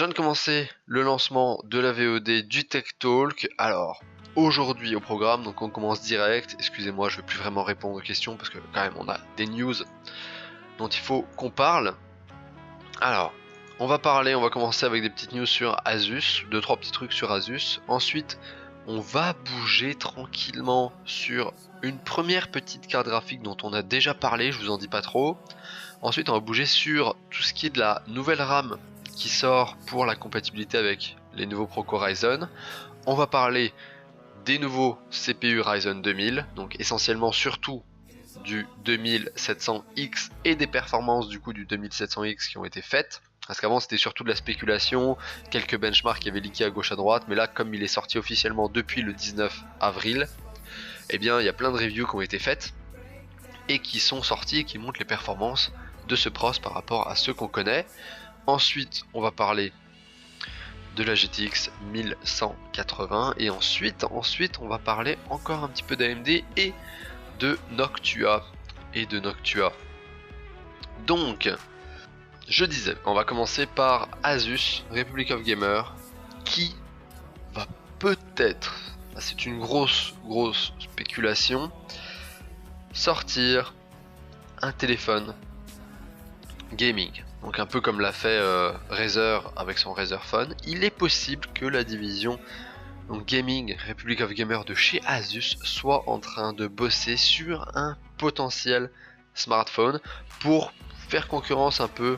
viens de commencer le lancement de la VOD du Tech Talk. Alors, aujourd'hui au programme, donc on commence direct. Excusez-moi, je vais plus vraiment répondre aux questions parce que quand même on a des news dont il faut qu'on parle. Alors, on va commencer avec des petites news sur Asus, 2-3 petits trucs sur Asus. Ensuite, on va bouger tranquillement sur une première petite carte graphique dont on a déjà parlé, je vous en dis pas trop. Ensuite, on va bouger sur tout ce qui est de la nouvelle RAM qui sort pour la compatibilité avec les nouveaux Proco Ryzen. On va parler des nouveaux CPU Ryzen 2000, donc essentiellement surtout du 2700X et des performances du coup du 2700X qui ont été faites. Parce qu'avant c'était surtout de la spéculation, quelques benchmarks qui avaient leaké à gauche à droite, mais là comme il est sorti officiellement depuis le 19 avril, eh bien il y a plein de reviews qui ont été faites et qui sont sorties et qui montrent les performances de ce pros par rapport à ceux qu'on connaît. Ensuite on va parler de la GTX 1180 et ensuite on va parler encore un petit peu d'AMD et de Noctua Donc je disais, on va commencer par Asus Republic of Gamer qui va peut-être, c'est une grosse spéculation, sortir un téléphone gaming. Donc un peu comme l'a fait Razer avec son Razer Phone. Il est possible que la division donc Gaming Republic of Gamer de chez Asus soit en train de bosser sur un potentiel smartphone pour faire concurrence un peu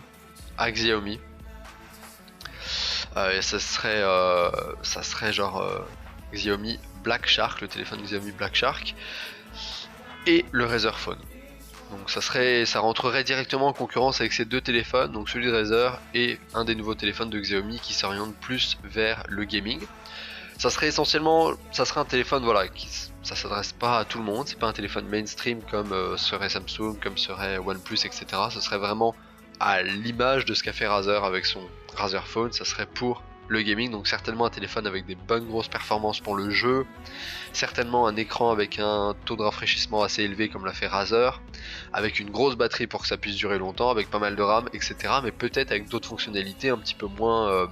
à Xiaomi. Ça serait genre Xiaomi Black Shark, le téléphone Xiaomi Black Shark et le Razer Phone. Donc ça rentrerait directement en concurrence avec ces deux téléphones, donc celui de Razer et un des nouveaux téléphones de Xiaomi qui s'oriente plus vers le gaming. Ça serait un téléphone ça s'adresse pas à tout le monde, c'est pas un téléphone mainstream comme serait Samsung, comme serait OnePlus, etc. Ce serait vraiment à l'image de ce qu'a fait Razer avec son Razer Phone, ça serait pour le gaming, donc certainement un téléphone avec des bonnes grosses performances pour le jeu, certainement un écran avec un taux de rafraîchissement assez élevé comme l'a fait Razer, avec une grosse batterie pour que ça puisse durer longtemps, avec pas mal de RAM, etc. Mais peut-être avec d'autres fonctionnalités un petit peu moins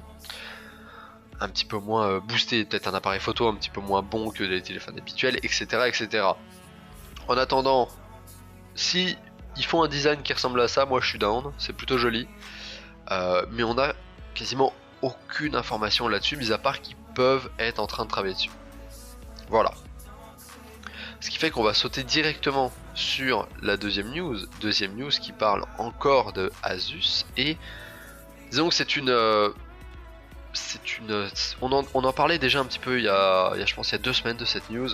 boostées, peut-être un appareil photo un petit peu moins bon que les téléphones habituels, etc. En attendant, si ils font un design qui ressemble à ça, moi je suis down, c'est plutôt joli, mais on a quasiment aucune information là-dessus, mis à part qu'ils peuvent être en train de travailler dessus. Voilà. Ce qui fait qu'on va sauter directement sur la deuxième news qui parle encore de Asus, et disons que on en parlait déjà un petit peu il y a je pense il y a 2 semaines de cette news.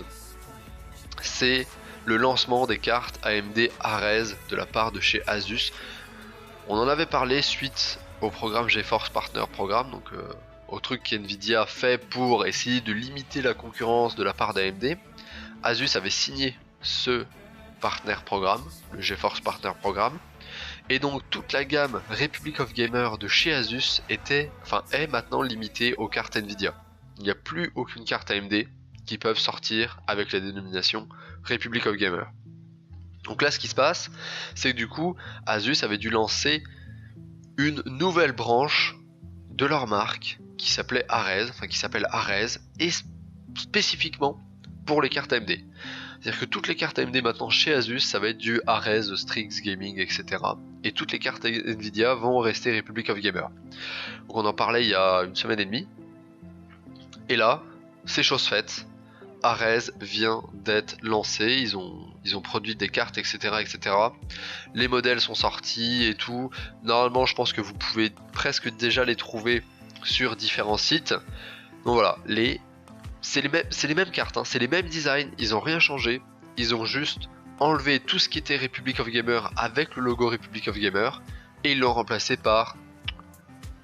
C'est le lancement des cartes AMD Ares de la part de chez Asus. On en avait parlé suite au programme GeForce Partner Programme, donc au truc qu'NVIDIA fait pour essayer de limiter la concurrence de la part d'AMD. Asus avait signé ce partner programme, le GeForce Partner Programme, et donc toute la gamme Republic of Gamer de chez Asus est maintenant limitée aux cartes NVIDIA. Il n'y a plus aucune carte AMD qui peuvent sortir avec la dénomination Republic of Gamer. Donc là ce qui se passe, c'est que du coup Asus avait dû lancer une nouvelle branche de leur marque qui s'appelle Ares, et spécifiquement pour les cartes AMD. C'est-à-dire que toutes les cartes AMD maintenant chez Asus, ça va être du Ares, Strix Gaming, etc. Et toutes les cartes Nvidia vont rester Republic of Gamer. Donc on en parlait il y a 1 semaine et demie. Et là, c'est chose faite. Ares vient d'être lancé, ils ont produit des cartes, etc. Les modèles sont sortis et tout. Normalement, je pense que vous pouvez presque déjà les trouver sur différents sites. Donc voilà, c'est les mêmes cartes, hein, c'est les mêmes designs, ils ont rien changé. Ils ont juste enlevé tout ce qui était Republic of Gamer avec le logo Republic of Gamer et ils l'ont remplacé par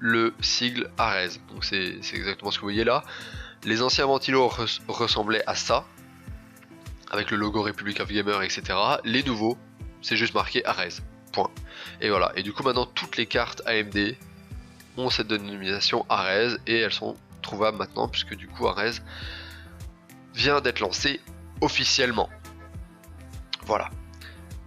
le sigle Ares. Donc c'est exactement ce que vous voyez là. Les anciens ventilos ressemblaient à ça, avec le logo Republic of Gamer, etc. Les nouveaux, c'est juste marqué Ares. Point. Et voilà. Et du coup, maintenant, toutes les cartes AMD ont cette dénomination Ares et elles sont trouvables maintenant, puisque du coup, Ares vient d'être lancé officiellement. Voilà.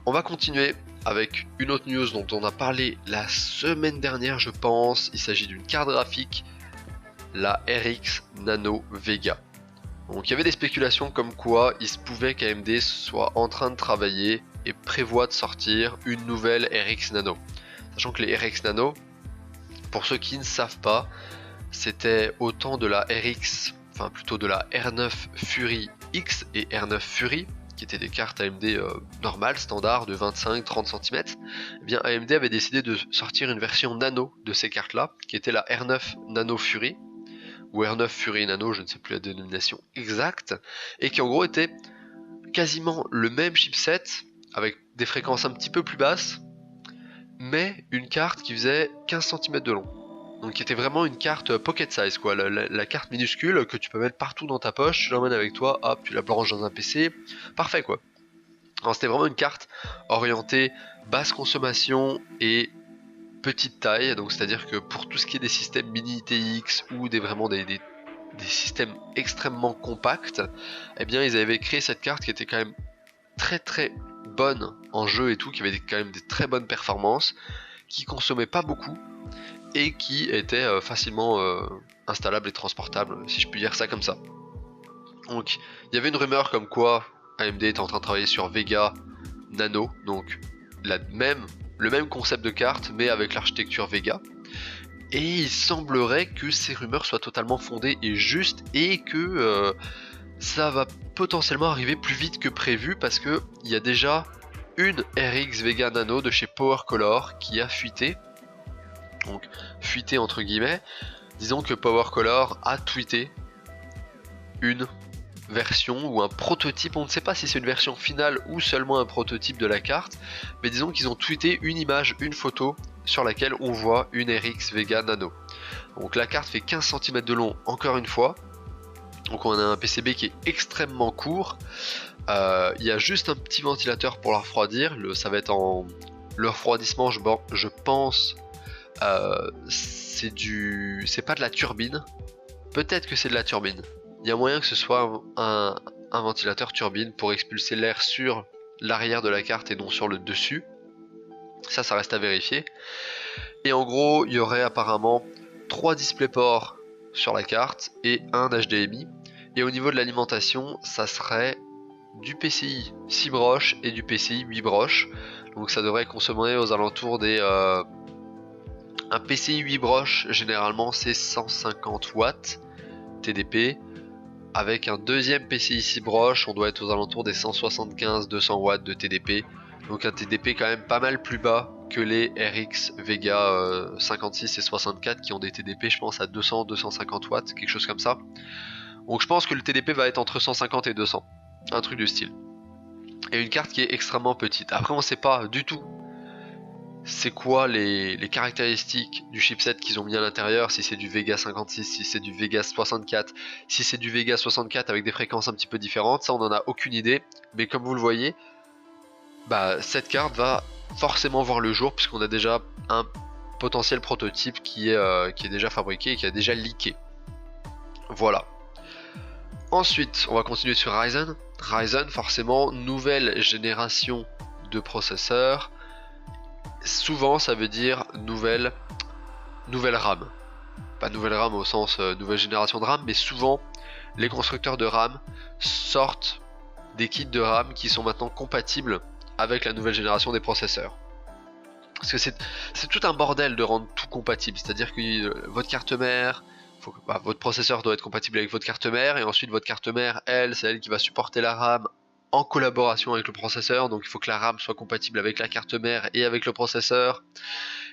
On va continuer avec une autre news dont on a parlé la semaine dernière, je pense. Il s'agit d'une carte graphique la RX Nano Vega. Donc il y avait des spéculations comme quoi il se pouvait qu'AMD soit en train de travailler et prévoit de sortir une nouvelle RX Nano. Sachant que les RX Nano, pour ceux qui ne savent pas, c'était autant de la RX, enfin plutôt de la R9 Fury X et R9 Fury, qui étaient des cartes AMD normales, standard de 25-30 cm. Eh bien AMD avait décidé de sortir une version nano de ces cartes là, qui était la R9 Nano Fury, ou R9 Fury Nano, je ne sais plus la dénomination exacte, et qui en gros était quasiment le même chipset, avec des fréquences un petit peu plus basses, mais une carte qui faisait 15 cm de long. Donc qui était vraiment une carte pocket size, quoi, la carte minuscule que tu peux mettre partout dans ta poche, tu l'emmènes avec toi, hop, tu la branches dans un PC, parfait quoi. Alors c'était vraiment une carte orientée basse consommation et petite taille, donc c'est-à-dire que pour tout ce qui est des systèmes mini ITX ou vraiment des systèmes extrêmement compacts, eh bien ils avaient créé cette carte qui était quand même très bonne en jeu et tout, qui avait quand même des très bonnes performances, qui consommait pas beaucoup et qui était facilement installable et transportable, si je puis dire ça comme ça. Donc il y avait une rumeur comme quoi AMD était en train de travailler sur Vega Nano, donc le même concept de carte mais avec l'architecture Vega. Et il semblerait que ces rumeurs soient totalement fondées et justes et que ça va potentiellement arriver plus vite que prévu parce que il y a déjà une RX Vega Nano de chez Power Color qui a fuité. Donc fuité entre guillemets. Disons que Power Color a tweeté une version ou un prototype, on ne sait pas si c'est une version finale ou seulement un prototype de la carte, mais disons qu'ils ont tweeté une image, une photo sur laquelle on voit une RX Vega Nano. Donc la carte fait 15 cm de long encore une fois, donc on a un PCB qui est extrêmement court, il y a juste un petit ventilateur pour la refroidir, ça va être en... Le refroidissement je pense c'est pas de la turbine, peut-être que c'est de la turbine. Il y a moyen que ce soit un ventilateur turbine pour expulser l'air sur l'arrière de la carte et non sur le dessus. Ça reste à vérifier. Et en gros, il y aurait apparemment 3 DisplayPort sur la carte et un HDMI. Et au niveau de l'alimentation, ça serait du PCI 6 broches et du PCI 8 broches. Donc ça devrait consommer aux alentours des... un PCI 8 broches, généralement c'est 150 watts TDP. Avec un deuxième PCI 6 broches, on doit être aux alentours des 175-200 watts de TDP. Donc un TDP quand même pas mal plus bas que les RX Vega 56 et 64 qui ont des TDP je pense à 200-250 watts, quelque chose comme ça. Donc je pense que le TDP va être entre 150 et 200, un truc du style. Et une carte qui est extrêmement petite. Après on sait pas du tout c'est quoi les caractéristiques du chipset qu'ils ont mis à l'intérieur, si c'est du Vega 56, si c'est du Vega 64, si c'est du Vega 64 avec des fréquences un petit peu différentes, ça on en a aucune idée, mais comme vous le voyez, bah, cette carte va forcément voir le jour puisqu'on a déjà un potentiel prototype qui est déjà fabriqué et qui a déjà leaké. Voilà. Ensuite, on va continuer sur Ryzen. Ryzen, forcément, nouvelle génération de processeurs. Souvent ça veut dire nouvelle RAM. Pas nouvelle RAM au sens nouvelle génération de RAM, mais souvent les constructeurs de RAM sortent des kits de RAM qui sont maintenant compatibles avec la nouvelle génération des processeurs. Parce que c'est tout un bordel de rendre tout compatible, c'est-à-dire que votre carte mère, votre processeur doit être compatible avec votre carte mère, et ensuite votre carte mère, c'est elle qui va supporter la RAM en collaboration avec le processeur, donc il faut que la RAM soit compatible avec la carte mère et avec le processeur.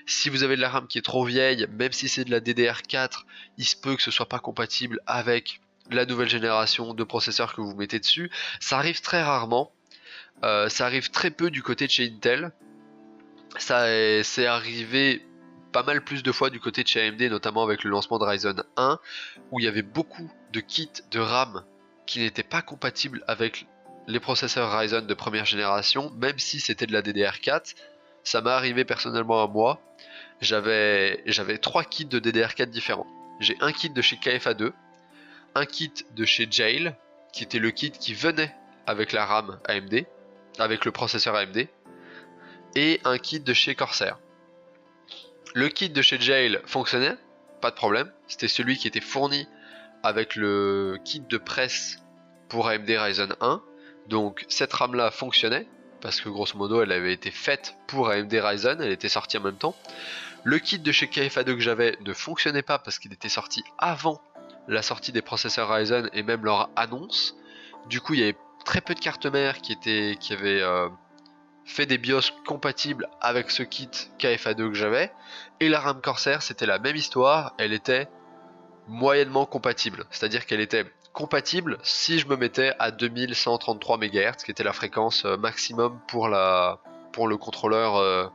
Si vous avez de la RAM qui est trop vieille, même si c'est de la DDR4, il se peut que ce soit pas compatible avec la nouvelle génération de processeurs que vous mettez dessus. Ça arrive très rarement, ça arrive très peu du côté de chez Intel. C'est arrivé pas mal plus de fois du côté de chez AMD, notamment avec le lancement de Ryzen 1, où il y avait beaucoup de kits de RAM qui n'étaient pas compatibles avec les processeurs Ryzen de première génération, même si c'était de la DDR4. Ça m'est arrivé personnellement à moi. J'avais 3 kits de DDR4 différents. J'ai un kit de chez KFA2, un kit de chez Jail, qui était le kit qui venait avec la RAM AMD, avec le processeur AMD, et un kit de chez Corsair. Le kit de chez Jail fonctionnait, pas de problème. C'était celui qui était fourni avec le kit de presse pour AMD Ryzen 1. Donc cette RAM là fonctionnait, parce que grosso modo elle avait été faite pour AMD Ryzen, elle était sortie en même temps. Le kit de chez KFA2 que j'avais ne fonctionnait pas parce qu'il était sorti avant la sortie des processeurs Ryzen et même leur annonce. Du coup il y avait très peu de cartes mères qui avaient fait des BIOS compatibles avec ce kit KFA2 que j'avais. Et la RAM Corsair c'était la même histoire, elle était moyennement compatible, c'est-à-dire qu'elle était compatible si je me mettais à 2133 MHz, qui était la fréquence maximum pour le contrôleur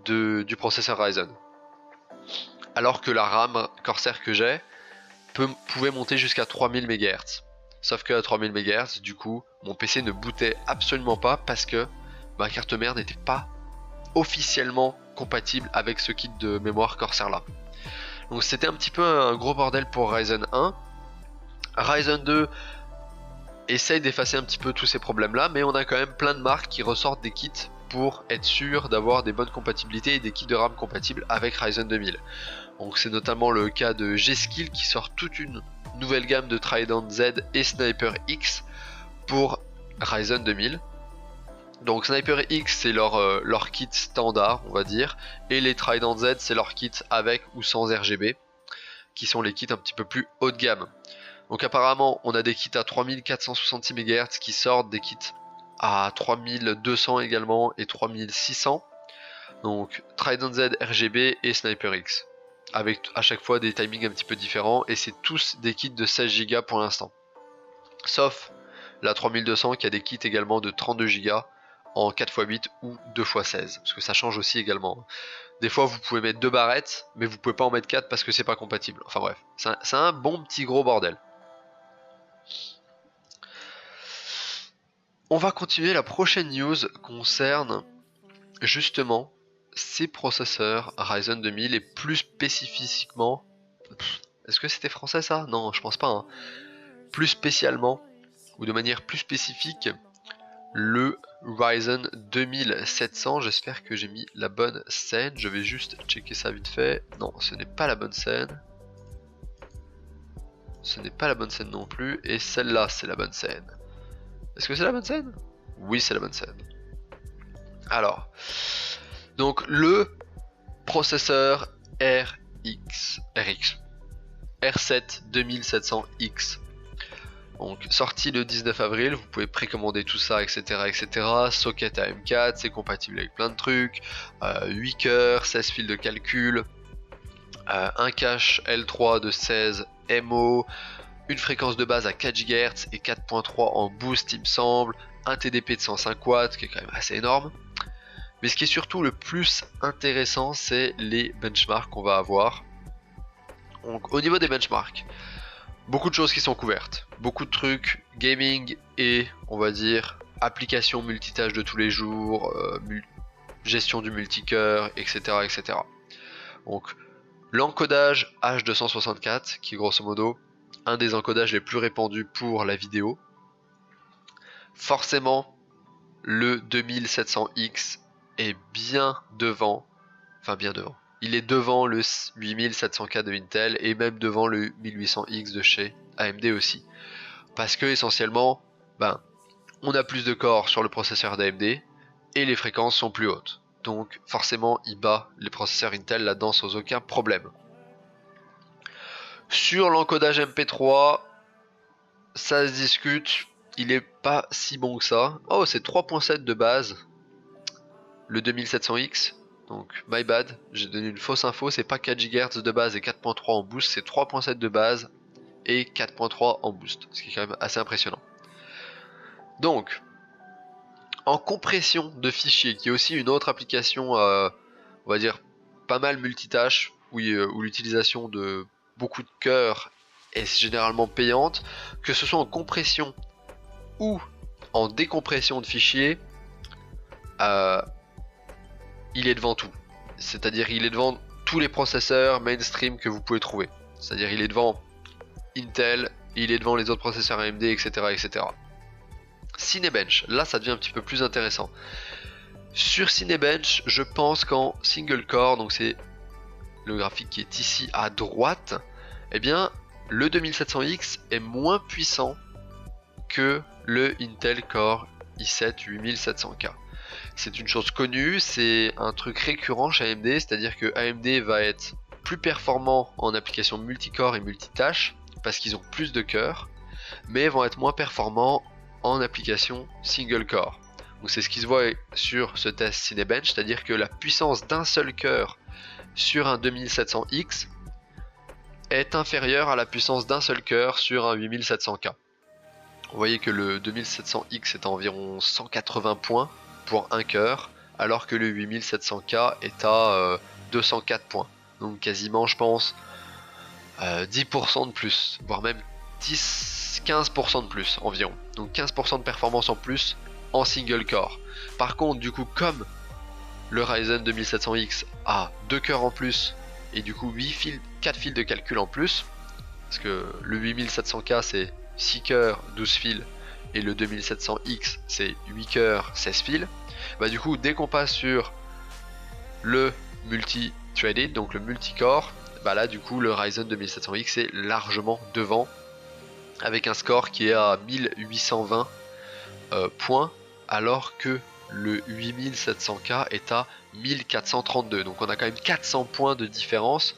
du processeur Ryzen. Alors que la RAM Corsair que j'ai pouvait monter jusqu'à 3000 MHz. Sauf que à 3000 MHz, du coup, mon PC ne bootait absolument pas parce que ma carte mère n'était pas officiellement compatible avec ce kit de mémoire Corsair là. Donc c'était un petit peu un gros bordel pour Ryzen 1. Ryzen 2 essaye d'effacer un petit peu tous ces problèmes là, mais on a quand même plein de marques qui ressortent des kits pour être sûr d'avoir des bonnes compatibilités et des kits de RAM compatibles avec Ryzen 2000. Donc c'est notamment le cas de G-Skill qui sort toute une nouvelle gamme de Trident Z et Sniper X pour Ryzen 2000. Donc Sniper X c'est leur kit standard on va dire, et les Trident Z c'est leur kit avec ou sans RGB, qui sont les kits un petit peu plus haut de gamme. Donc apparemment on a des kits à 3466 MHz qui sortent, des kits à 3200 également et 3600. Donc Trident Z RGB et Sniper X, avec à chaque fois des timings un petit peu différents, et c'est tous des kits de 16 Go pour l'instant. Sauf la 3200 qui a des kits également de 32 Go en 4x8 ou 2x16, parce que ça change aussi également. Des fois vous pouvez mettre 2 barrettes, mais vous pouvez pas en mettre 4 parce que c'est pas compatible. Enfin bref, c'est un bon petit gros bordel. On va continuer, la prochaine news concerne justement ces processeurs Ryzen 2000 et plus spécifiquement... Est-ce que c'était français ça? Non, je pense pas. Hein. Plus spécialement, ou de manière plus spécifique, le Ryzen 2700. J'espère que j'ai mis la bonne scène. Je vais juste checker ça vite fait. Non, ce n'est pas la bonne scène. Ce n'est pas la bonne scène non plus. Et celle-là, c'est la bonne scène. Est-ce que c'est la bonne scène? Oui, c'est la bonne scène. Alors, donc le processeur R7 2700X. Donc sorti le 19 avril, vous pouvez précommander tout ça, etc. etc. Socket AM4, c'est compatible avec plein de trucs. 8 cœurs, 16 fils de calcul. Un cache L3 de 16 MO. Une fréquence de base à 4 GHz et 4.3 en boost il me semble. Un TDP de 105 watts qui est quand même assez énorme. Mais ce qui est surtout le plus intéressant, c'est les benchmarks qu'on va avoir. Donc au niveau des benchmarks, beaucoup de choses qui sont couvertes, beaucoup de trucs gaming et on va dire applications multitâches de tous les jours, gestion du multicœur, etc., etc. Donc l'encodage H264 qui est grosso modo un des encodages les plus répandus pour la vidéo. Forcément le 2700X est bien devant, il est devant le 8700K de Intel et même devant le 1800X de chez AMD aussi. Parce que essentiellement, on a plus de corps sur le processeur d'AMD et les fréquences sont plus hautes. Donc forcément, il bat les processeurs Intel là-dedans sans aucun problème. Sur l'encodage MP3, ça se discute, il est pas si bon que ça. Oh, c'est 3.7 de base, le 2700X. Donc, my bad, j'ai donné une fausse info, c'est pas 4 GHz de base et 4.3 en boost, c'est 3.7 de base et 4.3 en boost, ce qui est quand même assez impressionnant. Donc, en compression de fichiers, qui est aussi une autre application, on va dire, pas mal multitâche, où l'utilisation de beaucoup de cœurs est généralement payante, que ce soit en compression ou en décompression de fichiers, il est devant tout. C'est-à-dire il est devant tous les processeurs mainstream que vous pouvez trouver. C'est-à-dire il est devant Intel, il est devant les autres processeurs AMD, etc. etc. Cinebench, là ça devient un petit peu plus intéressant. Sur Cinebench, je pense qu'en single core, donc c'est le graphique qui est ici à droite, eh bien le 2700X est moins puissant que le Intel Core i7 8700K. C'est une chose connue, c'est un truc récurrent chez AMD, c'est-à-dire que AMD va être plus performant en application multicore et multitâche parce qu'ils ont plus de cœurs, mais vont être moins performants en application single core. Donc c'est ce qui se voit sur ce test Cinebench, c'est-à-dire que la puissance d'un seul cœur sur un 2700X est inférieure à la puissance d'un seul cœur sur un 8700K. Vous voyez que le 2700X est à environ 180 points pour un cœur, alors que le 8700K est à 204 points. Donc quasiment, je pense, 10% de plus, voire même 15% de plus environ. Donc 15% de performance en plus en single core. Par contre, du coup, comme le Ryzen 2700X a 2 cœurs en plus et du coup 4 fils de calcul en plus, parce que le 8700K c'est 6 cœurs, 12 fils, et le 2700X c'est 8 cœurs, 16 fils, bah du coup dès qu'on passe sur le multi-threaded, donc le multicore, bah là du coup le Ryzen 2700X est largement devant, avec un score qui est à 1820 points, alors que le 8700K est à 1432, donc on a quand même 400 points de différence,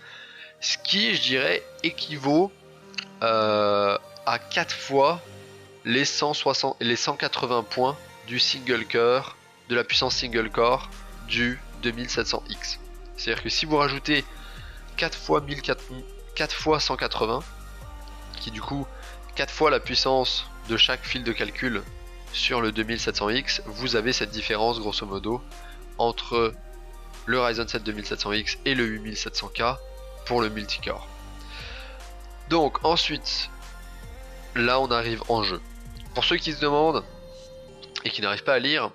ce qui je dirais équivaut à 4 fois les 180 points du single core, de la puissance single core du 2700X. C'est à dire que si vous rajoutez 4 fois 180, qui du coup 4 fois la puissance de chaque fil de calcul sur le 2700X, vous avez cette différence grosso modo entre le Ryzen 7 2700X et le 8700K pour le multicore. Donc ensuite, là on arrive en jeu. Pour ceux qui se demandent et qui n'arrivent pas à lire,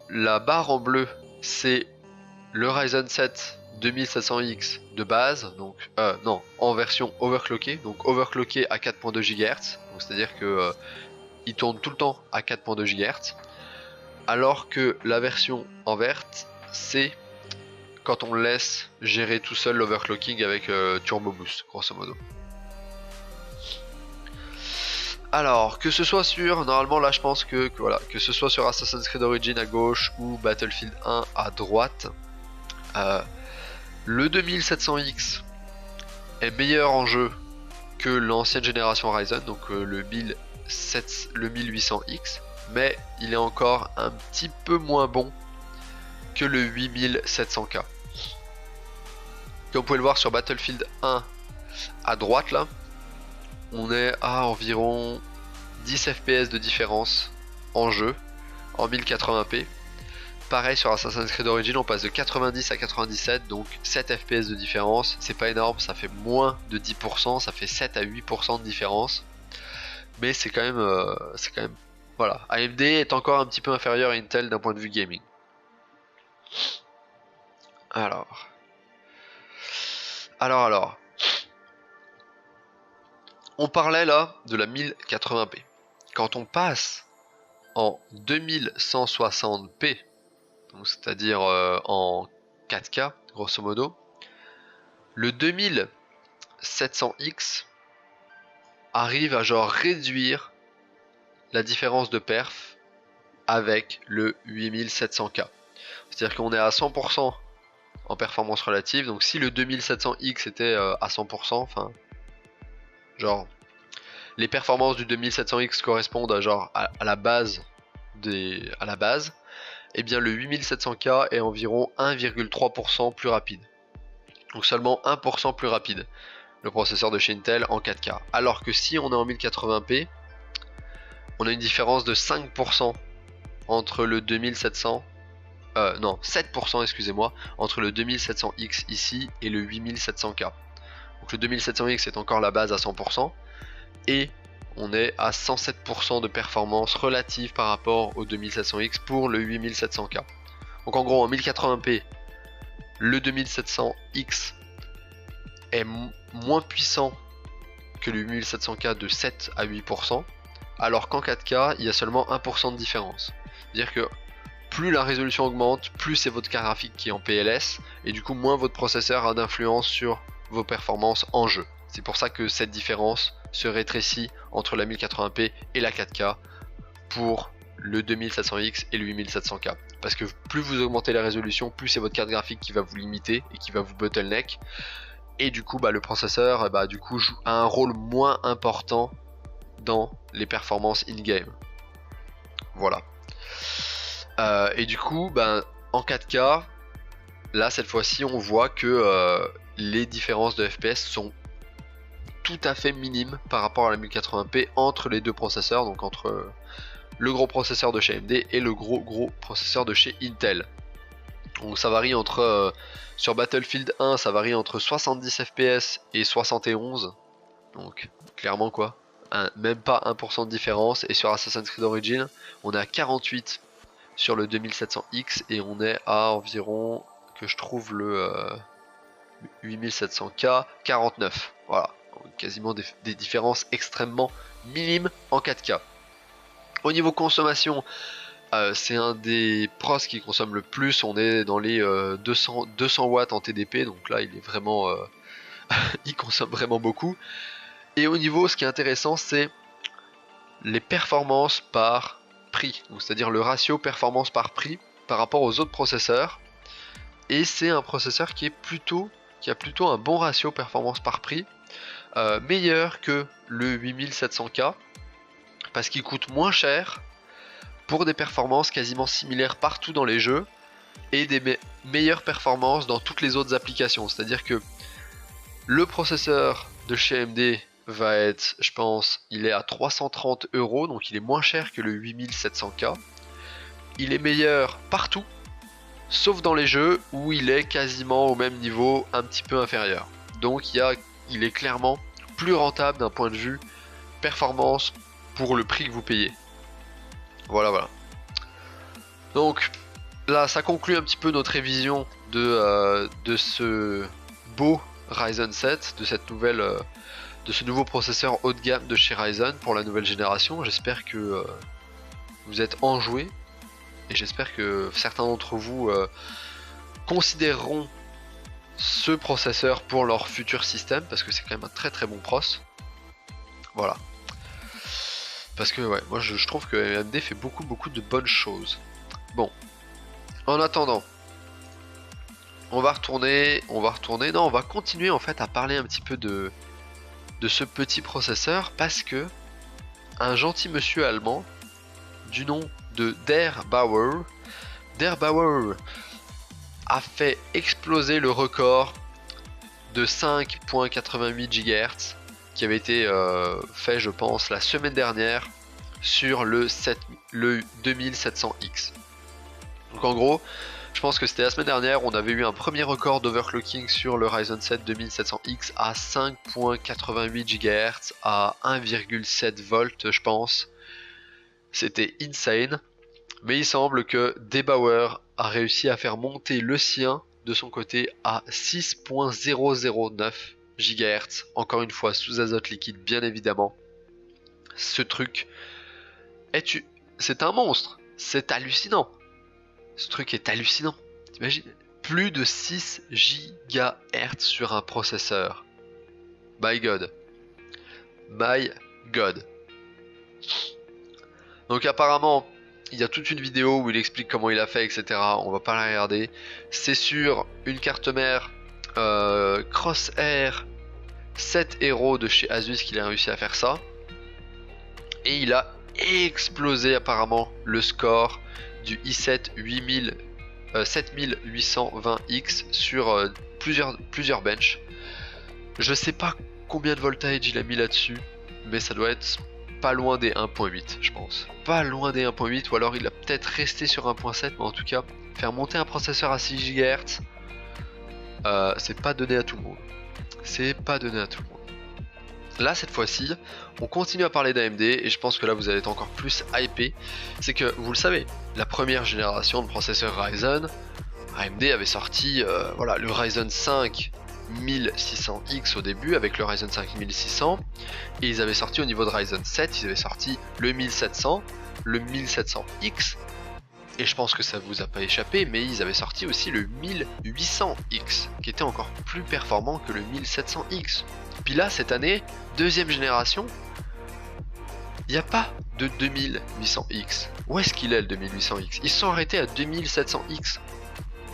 la barre en bleu c'est le Ryzen 7 2700X de base, donc non, en version overclockée, donc overclocké à 4.2 GHz, c'est-à-dire que il tourne tout le temps à 4.2 GHz, alors que la version en verte c'est quand on laisse gérer tout seul l'overclocking avec Turbo Boost, grosso modo. Alors, que ce soit sur, normalement là je pense que voilà, que ce soit sur Assassin's Creed Origins à gauche ou Battlefield 1 à droite, le 2700X est meilleur en jeu que l'ancienne génération Ryzen, donc le 1800X, mais il est encore un petit peu moins bon que le 8700K. Comme vous pouvez le voir sur Battlefield 1 à droite là, on est à environ 10 FPS de différence en jeu en 1080p. Pareil sur Assassin's Creed Origins, on passe de 90 à 97, donc 7 FPS de différence. C'est pas énorme, ça fait moins de 10%, ça fait 7 à 8% de différence. Mais c'est quand même, voilà. AMD est encore un petit peu inférieur à Intel d'un point de vue gaming. Alors. On parlait là de la 1080p. Quand on passe en 2160p, c'est-à-dire en 4K grosso modo, le 2700X arrive à genre réduire la différence de perf avec le 8700K. C'est-à-dire qu'on est à 100% en performance relative, donc si le 2700X était à 100%, enfin genre les performances du 2700X correspondent à genre à la base et bien le 8700K est environ 1,3% plus rapide. Donc seulement 1% plus rapide le processeur de chez Intel en 4K. Alors que si on est en 1080p, on a une différence de 5% entre le 2700 non, 7% excusez-moi, entre le 2700X ici et le 8700K. Donc le 2700X est encore la base à 100% et on est à 107% de performance relative par rapport au 2700X pour le 8700K. Donc en gros en 1080p, le 2700X est moins puissant que le 8700K de 7 à 8%, alors qu'en 4K il y a seulement 1% de différence. C'est-à-dire que plus la résolution augmente, plus c'est votre carte graphique qui est en PLS, et du coup moins votre processeur a d'influence sur vos performances en jeu. C'est pour ça que cette différence se rétrécit entre la 1080p et la 4K pour le 2700X et le 8700K. Parce que plus vous augmentez la résolution, plus c'est votre carte graphique qui va vous limiter et qui va vous bottleneck. Et du coup, le processeur joue un rôle moins important dans les performances in-game. Voilà. Et du coup, en 4K, là cette fois-ci, on voit que les différences de FPS sont tout à fait minimes par rapport à la 1080p entre les deux processeurs, donc entre le gros processeur de chez AMD et le gros processeur de chez Intel. Donc ça varie entre sur Battlefield 1 ça varie entre 70 fps et 71, donc clairement quoi, même pas 1% de différence. Et sur Assassin's Creed Origins on est à 48 sur le 2700X et on est à environ, que je trouve le 8700K, 49. Voilà, donc quasiment des différences extrêmement minimes en 4K. Au niveau consommation, c'est un des pros qui consomme le plus. On est dans les 200 watts en TDP, donc là il est vraiment il consomme vraiment beaucoup. Et au niveau, ce qui est intéressant, c'est les performances par prix, c'est-à-dire le ratio performance par prix par rapport aux autres processeurs. Et c'est un processeur qui a plutôt un bon ratio performance par prix, meilleur que le 8700K, parce qu'il coûte moins cher pour des performances quasiment similaires partout dans les jeux et des meilleures performances dans toutes les autres applications. C'est-à-dire que le processeur de chez AMD va être, je pense, il est à 330 €, donc il est moins cher que le 8700K. Il est meilleur partout, sauf dans les jeux où il est quasiment au même niveau, un petit peu inférieur. Donc il est clairement plus rentable d'un point de vue performance pour le prix que vous payez. Voilà. Donc là, ça conclut un petit peu notre révision de ce beau Ryzen 7, de ce nouveau processeur haut de gamme de chez Ryzen pour la nouvelle génération. J'espère que vous êtes enjoués et j'espère que certains d'entre vous considéreront ce processeur pour leur futur système, parce que c'est quand même un très très bon pros. Voilà. Parce que ouais, moi je trouve que AMD fait beaucoup de bonnes choses. Bon, en attendant, on va continuer en fait à parler un petit peu de ce petit processeur, parce que un gentil monsieur allemand du nom de Der Bauer a fait exploser le record de 5.88 GHz qui avait été fait, je pense, la semaine dernière sur le 2700X. Donc en gros, je pense que c'était la semaine dernière, on avait eu un premier record d'overclocking sur le Ryzen 7 2700X à 5.88 GHz à 1,7 volts, je pense. C'était insane. Mais il semble que Debauer a réussi à faire monter le sien de son côté à 6.009 GHz, encore une fois sous azote liquide bien évidemment. Ce truc c'est un monstre, c'est hallucinant. Ce truc est hallucinant. T'imagines, plus de 6 GHz sur un processeur. My God. Donc apparemment, il y a toute une vidéo où il explique comment il a fait, etc. On va pas la regarder. C'est sur une carte mère Crosshair 7 Hero de chez Asus qu'il a réussi à faire ça. Et il a explosé apparemment le score du i7 7820X sur plusieurs benches. Je sais pas combien de voltage il a mis là-dessus, mais ça doit être pas loin des 1.8, je pense. Pas loin des 1.8, ou alors il a peut-être resté sur 1.7, mais en tout cas, faire monter un processeur à 6 GHz, c'est pas donné à tout le monde. Là, cette fois-ci, on continue à parler d'AMD, et je pense que là, vous allez être encore plus hypé. C'est que, vous le savez, la première génération de processeurs Ryzen, AMD avait sorti le Ryzen 5 1600X au début avec le Ryzen 5 1600, et ils avaient sorti au niveau de Ryzen 7, ils avaient sorti le 1700, le 1700X Et je pense que ça vous a pas échappé, mais ils avaient sorti aussi le 1800X, qui était encore plus performant que le 1700X. Puis là, cette année, deuxième génération, il n'y a pas de 2800X. Où est-ce qu'il est le 2800X? Ils se sont arrêtés à 2700X.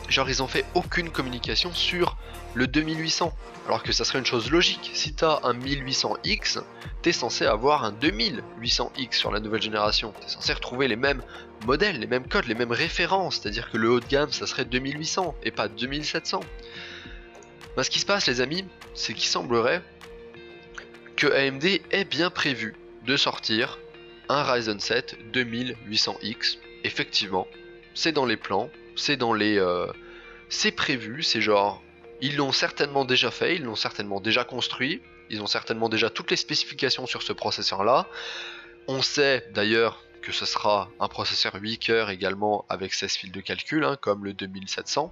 Genre ils ont fait aucune communication sur le 2800. Alors que ça serait une chose logique. Si t'as un 1800X, t'es censé avoir un 2800X sur la nouvelle génération. T'es censé retrouver les mêmes modèles, les mêmes codes, les mêmes références. C'est-à-dire que le haut de gamme, ça serait 2800 et pas 2700. Bah, ce qui se passe les amis, c'est qu'il semblerait que AMD ait bien prévu de sortir un Ryzen 7 2800X. Effectivement, c'est dans les plans, c'est dans les... c'est prévu, c'est genre... Ils l'ont certainement déjà fait, ils l'ont certainement déjà construit, ils ont certainement déjà toutes les spécifications sur ce processeur-là. On sait d'ailleurs que ce sera un processeur 8 cœurs également avec 16 fils de calcul, hein, comme le 2700.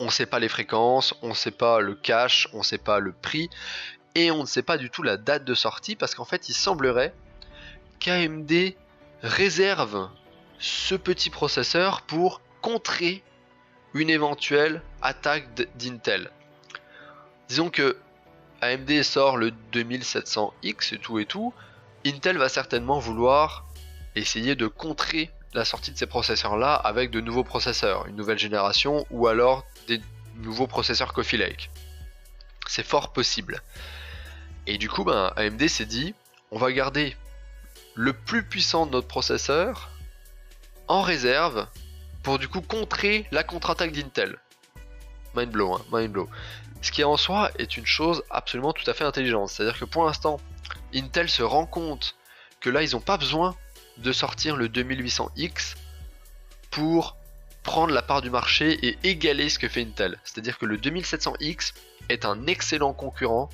On ne sait pas les fréquences, on ne sait pas le cache, on ne sait pas le prix, et on ne sait pas du tout la date de sortie, parce qu'en fait il semblerait qu'AMD réserve ce petit processeur pour contrer une éventuelle attaque d'Intel. Disons que AMD sort le 2700X et tout, Intel va certainement vouloir essayer de contrer la sortie de ces processeurs là avec de nouveaux processeurs, une nouvelle génération ou alors des nouveaux processeurs Coffee Lake. C'est fort possible. Et du coup, AMD s'est dit, on va garder le plus puissant de notre processeur en réserve pour du coup contrer la contre-attaque d'Intel. Mind blow, hein, mind blow. Ce qui en soi est une chose absolument tout à fait intelligente. C'est-à-dire que pour l'instant, Intel se rend compte que là, ils n'ont pas besoin de sortir le 2800X pour prendre la part du marché et égaler ce que fait Intel. C'est-à-dire que le 2700X est un excellent concurrent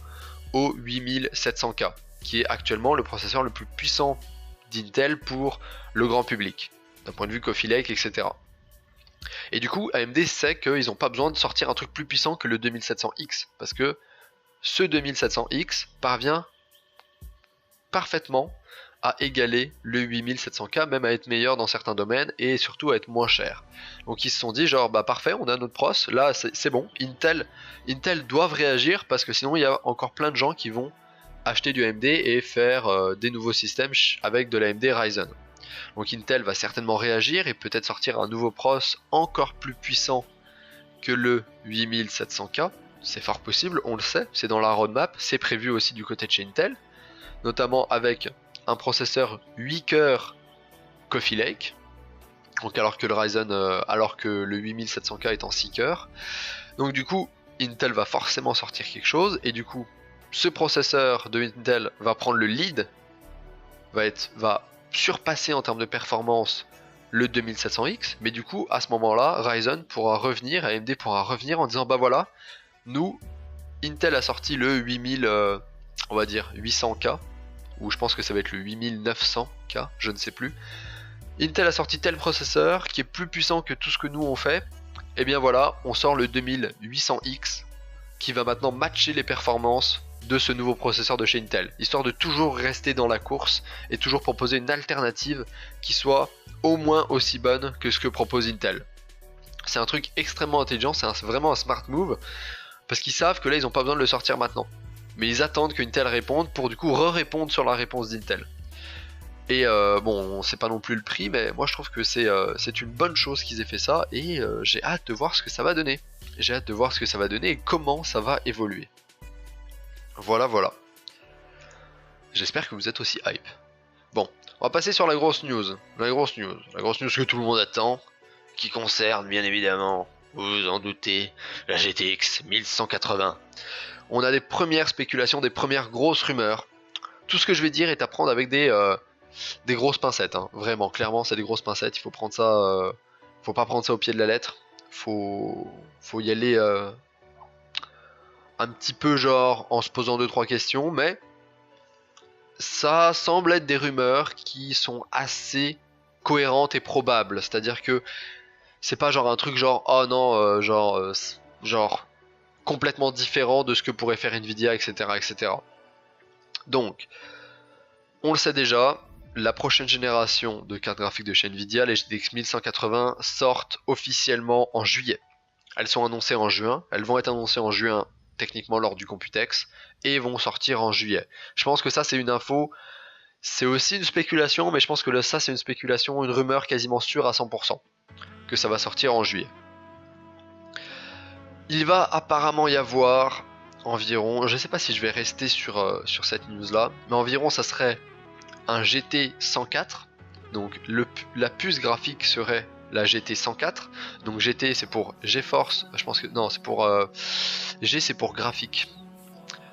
au 8700K, qui est actuellement le processeur le plus puissant d'Intel pour le grand public, d'un point de vue Coffee Lake, etc. Et du coup, AMD sait qu'ils n'ont pas besoin de sortir un truc plus puissant que le 2700X, parce que ce 2700X parvient parfaitement à égaler le 8700K, même à être meilleur dans certains domaines, et surtout à être moins cher. Donc ils se sont dit genre, bah parfait, on a notre pros, là c'est bon, Intel doivent réagir, parce que sinon il y a encore plein de gens qui vont acheter du AMD et faire des nouveaux systèmes avec de l'AMD Ryzen. Donc Intel va certainement réagir et peut-être sortir un nouveau pros encore plus puissant que le 8700K. C'est fort possible, on le sait, c'est dans la roadmap, c'est prévu aussi du côté de chez Intel, notamment avec un processeur 8 cœurs Coffee Lake, donc alors que le Ryzen, alors que le 8700K est en 6 cœurs. Donc du coup, Intel va forcément sortir quelque chose, et du coup, ce processeur de Intel va prendre le lead, va surpasser en termes de performance le 2700X, mais du coup à ce moment-là Ryzen pourra revenir, AMD pourra revenir en disant bah voilà, nous Intel a sorti le 8000 on va dire 800K, ou je pense que ça va être le 8900K, je ne sais plus. Intel a sorti tel processeur qui est plus puissant que tout ce que nous on fait, et bien voilà, on sort le 2800X qui va maintenant matcher les performances de ce nouveau processeur de chez Intel, histoire de toujours rester dans la course et toujours proposer une alternative qui soit au moins aussi bonne que ce que propose Intel. C'est un truc extrêmement intelligent, c'est vraiment un smart move, parce qu'ils savent que là ils n'ont pas besoin de le sortir maintenant, mais ils attendent que Intel réponde pour du coup re-répondre sur la réponse d'Intel. Et bon, on sait pas non plus le prix, mais moi je trouve que c'est une bonne chose qu'ils aient fait ça, et j'ai hâte de voir ce que ça va donner. J'ai hâte de voir ce que ça va donner et comment ça va évoluer. Voilà. J'espère que vous êtes aussi hype. Bon, on va passer sur la grosse news. La grosse news que tout le monde attend, qui concerne bien évidemment, vous vous en doutez, la GTX 1180. On a des premières spéculations, des premières grosses rumeurs. Tout ce que je vais dire est à prendre avec des grosses pincettes, hein. Vraiment, clairement, c'est des grosses pincettes. Il faut prendre ça, faut pas prendre ça au pied de la lettre. Faut y aller un petit peu genre en se posant 2-3 questions, mais ça semble être des rumeurs qui sont assez cohérentes et probables. C'est-à-dire que c'est pas genre un truc genre oh non, genre complètement différent de ce que pourrait faire Nvidia, etc. Donc, on le sait déjà, la prochaine génération de cartes graphiques de chez Nvidia, les GTX 1180, sortent officiellement en juillet. Elles sont annoncées en juin, elles vont être annoncées en juin techniquement lors du Computex et vont sortir en juillet. Je pense que ça c'est une info, c'est aussi une spéculation, mais je pense que ça c'est une spéculation, une rumeur quasiment sûre à 100% que ça va sortir en juillet. Il va apparemment y avoir environ, je sais pas si je vais rester sur cette news là, mais environ ça serait un GT 104, donc la puce graphique serait la GT 104, donc GT c'est pour GeForce, je pense que non c'est pour G c'est pour graphique,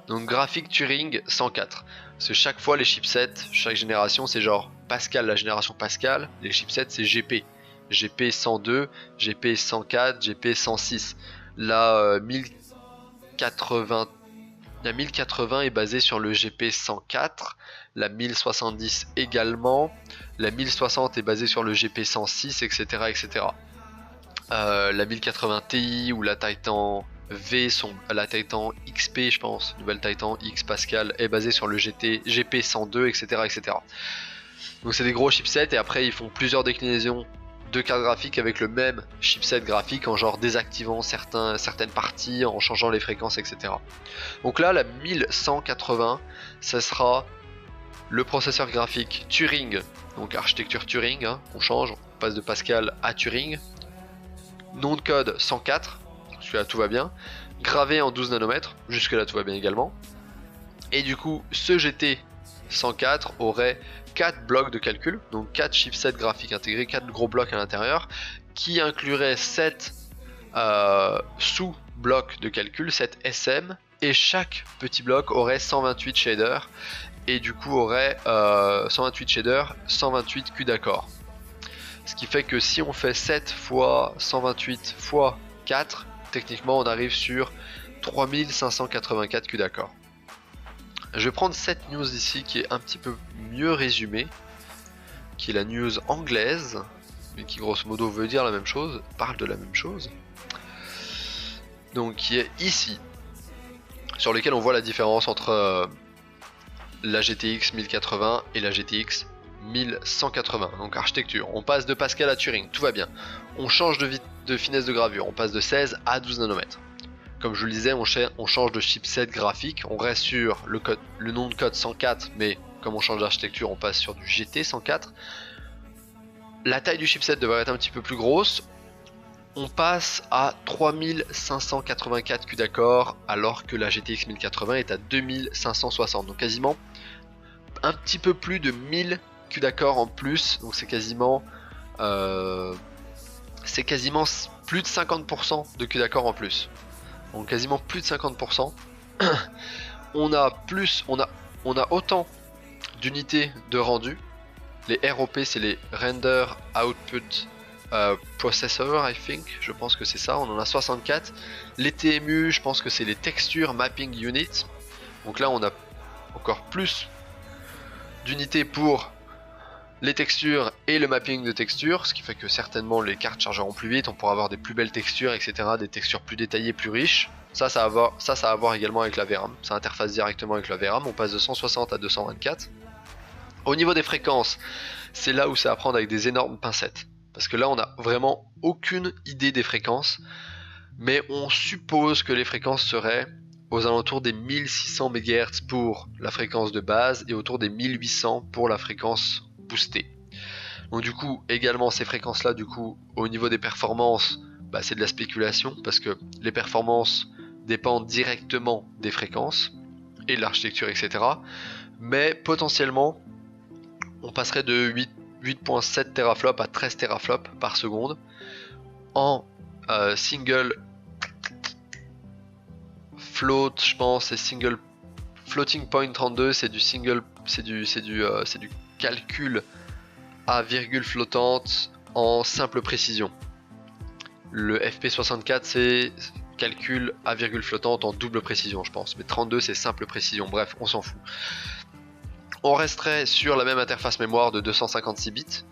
donc graphique Turing 104, parce que chaque fois les chipsets, chaque génération c'est genre Pascal, la génération Pascal, les chipsets c'est GP, GP 102, GP 104, GP 106, la 1080 la 1080 est basée sur le GP 104, la 1070 également, la 1060 est basée sur le GP 106, etc. etc. La 1080 Ti ou la Titan V, la Titan XP je pense, nouvelle Titan X Pascal est basée sur le GP 102, etc. etc. Donc c'est des gros chipsets et après ils font plusieurs déclinaisons de cartes graphiques avec le même chipset graphique en genre désactivant certaines parties, en changeant les fréquences, etc. Donc là, la 1180, ça sera le processeur graphique Turing, donc architecture Turing, hein, on change, on passe de Pascal à Turing. Nom de code 104, jusque là tout va bien. Gravé en 12 nanomètres, jusque là tout va bien également. Et du coup, ce GT 104 aurait 4 blocs de calcul, donc 4 chipsets graphiques intégrés, 4 gros blocs à l'intérieur, qui incluraient 7 sous-blocs de calcul, 7 SM, et chaque petit bloc aurait 128 shaders, et du coup aurait 128 shaders, 128 CUDA-core. Ce qui fait que si on fait 7 fois 128 fois 4, techniquement on arrive sur 3584 CUDA-core. Je vais prendre cette news ici qui est un petit peu mieux résumée, qui est la news anglaise, mais qui grosso modo veut dire la même chose, parle de la même chose. Donc qui est ici, sur lequel on voit la différence entre la GTX 1080 et la GTX 1180. Donc architecture, on passe de Pascal à Turing, tout va bien. On change de finesse de gravure, on passe de 16 à 12 nanomètres. Comme je vous le disais, on change de chipset graphique, on reste sur le nom de code 104, mais comme on change d'architecture, on passe sur du GT 104. La taille du chipset devrait être un petit peu plus grosse. On passe à 3584 CUDA-core, alors que la GTX 1080 est à 2560, donc quasiment un petit peu plus de 1000 CUDA-core en plus, donc c'est quasiment plus de 50% de CUDA-core en plus. Donc quasiment plus de 50%. on a autant d'unités de rendu. Les ROP c'est les Render Output Processor, je pense que c'est ça, on en a 64. Les TMU, je pense que c'est les Texture Mapping Unit. Donc là on a encore plus d'unités pour les textures et le mapping de textures, ce qui fait que certainement les cartes chargeront plus vite, on pourra avoir des plus belles textures, etc., des textures plus détaillées, plus riches. Ça a à voir également avec la VRAM, ça interface directement avec la VRAM, on passe de 160 à 224. Au niveau des fréquences, c'est là où c'est à prendre avec des énormes pincettes, parce que là on n'a vraiment aucune idée des fréquences, mais on suppose que les fréquences seraient aux alentours des 1600 MHz pour la fréquence de base et autour des 1800 pour la fréquence boostée. Donc du coup également ces fréquences là, du coup au niveau des performances, c'est de la spéculation parce que les performances dépendent directement des fréquences et de l'architecture, etc. Mais potentiellement on passerait de 8.7 teraflops à 13 teraflops par seconde en single float, je pense, et single floating point 32, c'est du calcul à virgule flottante en simple précision. Le FP64 c'est calcul à virgule flottante en double précision, je pense, mais 32 c'est simple précision, bref, on s'en fout. On resterait sur la même interface mémoire de 256 bits.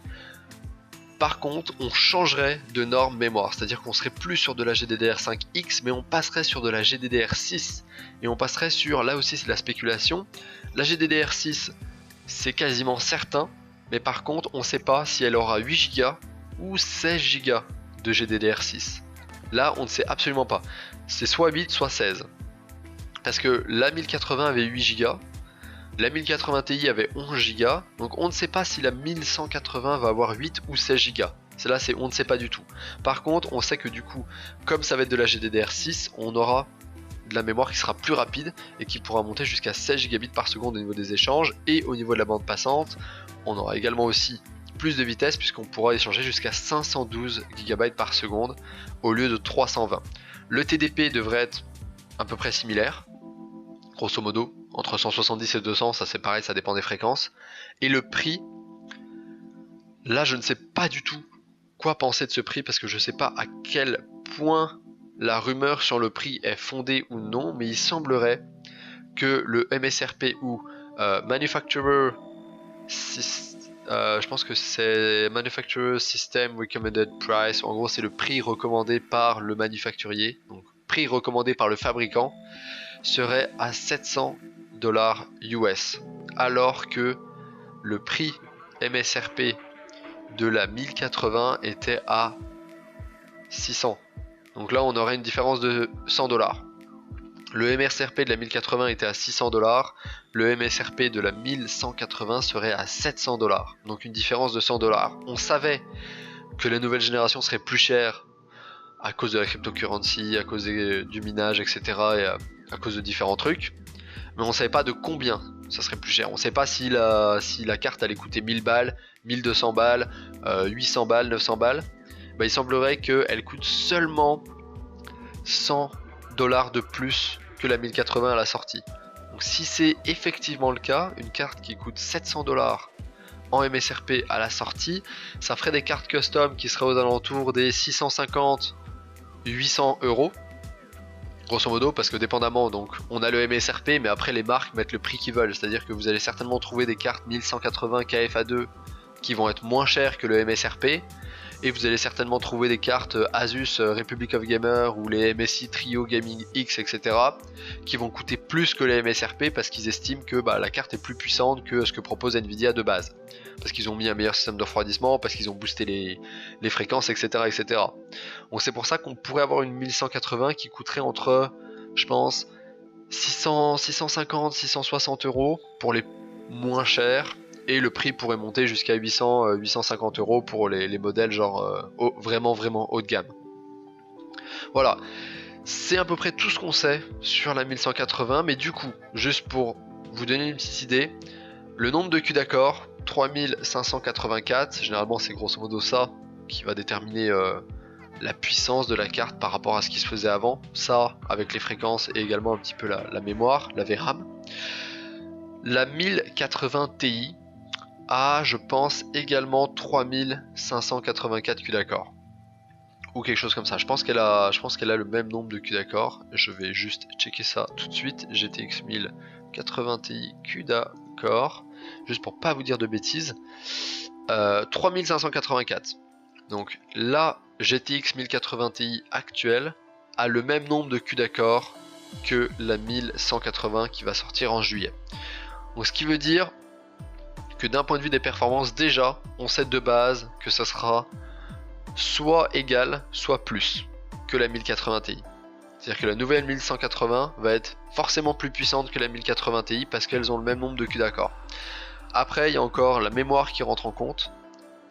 Par contre, on changerait de norme mémoire, c'est-à-dire qu'on serait plus sur de la GDDR5X, mais on passerait sur de la GDDR6. Et on passerait sur, là aussi c'est de la spéculation, la GDDR6 c'est quasiment certain, mais par contre on ne sait pas si elle aura 8 Go ou 16 Go de GDDR6. Là on ne sait absolument pas, c'est soit 8 soit 16. Parce que la 1080 avait 8 Go, la 1080 Ti avait 11 Go, donc on ne sait pas si la 1180 va avoir 8 ou 16 Go. Là, on ne sait pas du tout. Par contre, on sait que du coup, comme ça va être de la GDDR6, on aura de la mémoire qui sera plus rapide et qui pourra monter jusqu'à 16 gigabits par seconde au niveau des échanges, et au niveau de la bande passante, on aura également aussi plus de vitesse puisqu'on pourra échanger jusqu'à 512 GB par seconde au lieu de 320. Le TDP devrait être à peu près similaire, grosso modo, entre 170 et 200, ça c'est pareil, ça dépend des fréquences. Et le prix, là je ne sais pas du tout quoi penser de ce prix parce que je ne sais pas à quel point la rumeur sur le prix est fondée ou non, mais il semblerait que le MSRP ou Manufacturer je pense que c'est Manufacturer System Recommended Price, en gros c'est le prix recommandé par le manufacturier, donc prix recommandé par le fabricant, serait à 700 $ US, alors que le prix MSRP de la 1080 était à 600. Donc là on aurait une différence de 100 $. Le MSRP de la 1080 était à 600 $, le MSRP de la 1180 serait à 700 $, donc une différence de 100 $. On savait que la nouvelle génération serait plus chère à cause de la cryptocurrency, à cause du minage, etc. et à cause de différents trucs, mais on savait pas de combien ça serait plus cher. On sait pas si la carte allait coûter 1000 balles, 1200 balles, 800 balles, 900 balles. Bah, il semblerait qu'elle coûte seulement 100 $ de plus que la 1080 à la sortie. Donc si c'est effectivement le cas, une carte qui coûte 700 $ en MSRP à la sortie, ça ferait des cartes custom qui seraient aux alentours des 650 800 €, grosso modo, parce que dépendamment, donc on a le MSRP, mais après les marques mettent le prix qu'ils veulent, c'est-à-dire que vous allez certainement trouver des cartes 1180 KFA2 qui vont être moins chères que le MSRP, et vous allez certainement trouver des cartes Asus Republic of Gamer ou les MSI Trio Gaming X, etc. qui vont coûter plus que les MSRP parce qu'ils estiment que la carte est plus puissante que ce que propose Nvidia de base. Parce qu'ils ont mis un meilleur système de refroidissement, parce qu'ils ont boosté les fréquences, etc. etc. Donc c'est pour ça qu'on pourrait avoir une 1180 qui coûterait entre, je pense, 650, 660 € pour les moins chers. Et le prix pourrait monter jusqu'à 800, 850 € pour les modèles genre vraiment haut de gamme. Voilà, c'est à peu près tout ce qu'on sait sur la 1180, mais du coup, juste pour vous donner une petite idée, le nombre de culs d'accord, 3584, généralement c'est grosso modo ça qui va déterminer la puissance de la carte par rapport à ce qui se faisait avant, ça avec les fréquences et également un petit peu la mémoire, la VRAM. La 1080 Ti a, je pense, également 3584 culs d'accord, ou quelque chose comme ça. Je pense qu'elle a le même nombre de culs d'accord. Je vais juste checker ça tout de suite. GTX 1080 Ti culs d'accord, juste pour pas vous dire de bêtises. 3584. Donc la GTX 1080 Ti actuelle a le même nombre de culs d'accord que la 1180 qui va sortir en juillet. Donc ce qui veut dire que d'un point de vue des performances, déjà on sait de base que ça sera soit égal, soit plus que la 1080 Ti. C'est-à-dire que la nouvelle 1180 va être forcément plus puissante que la 1080 Ti parce qu'elles ont le même nombre de culs d'accord. Après, il y a encore la mémoire qui rentre en compte